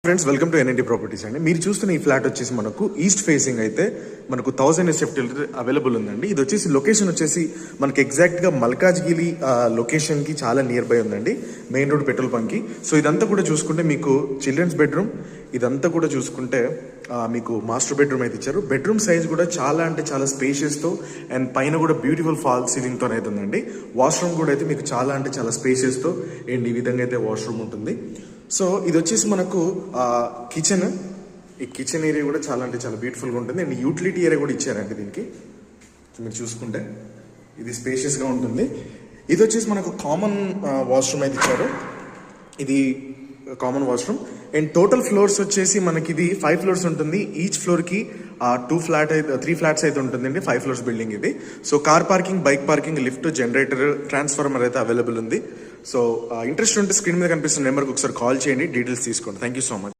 Friends, welcome to NNT properties అండి. మీరు చూస్తున్న ఈ ఫ్లాట్ వచ్చేసి మనకు ఈస్ట్ ఫేసింగ్ అయితే మనకు 1000 SFT అవైలబుల్ ఉందండి. ఇది వచ్చేసి లొకేషన్ వచ్చేసి మనకి ఎగ్జాక్ట్గా మల్కాజ్గిరి లొకేషన్కి చాలా నియర్ బై ఉందండి, మెయిన్ రోడ్ పెట్రోల్ బంక్కి. సో ఇదంతా కూడా చూసుకుంటే మీకు చిల్డ్రన్స్ బెడ్రూమ్, ఇదంతా కూడా చూసుకుంటే మీకు మాస్టర్ బెడ్రూమ్ అయితే ఇచ్చారు. బెడ్రూమ్ సైజ్ కూడా చాలా అంటే చాలా స్పేషియస్తో అండ్ పైన కూడా బ్యూటిఫుల్ ఫాల్ సీలింగ్తో అయితే ఉందండి. వాష్రూమ్ కూడా అయితే మీకు చాలా అంటే చాలా స్పేషియస్తో అండ్ ఈ విధంగా అయితే వాష్రూమ్ ఉంటుంది. సో ఇది వచ్చేసి మనకు కిచెన్, ఈ కిచెన్ ఏరియా కూడా చాలా అంటే చాలా బ్యూటిఫుల్గా ఉంటుంది అండ్ యూటిలిటీ ఏరియా కూడా ఇచ్చారండి దీనికి. మీరు చూసుకుంటే ఇది స్పేషియస్గా ఉంటుంది. ఇది వచ్చేసి మనకు కామన్ వాష్రూమ్ అయితే ఇచ్చారు. ఇది common washroom and total floors వచ్చేసి మనకి ఇది 5 ఫ్లోర్స్ ఉంటుంది. ఈచ్ ఫ్లోర్కి 3 ఫ్లాట్స్ అయితే ఉంటుందండి. 5 ఫ్లోర్స్ బిల్డింగ్ ఇది. So car parking, bike parking, lift, generator, transformer అయితే అవైలబుల్ ఉంది. సో ఇంట్రెస్ట్ ఉంటే స్క్రీన్ మీద కనిపిస్తున్న నెంబర్కి ఒకసారి కాల్ చేయండి, డీటెయిల్స్ తీసుకోండి. Thank you so much.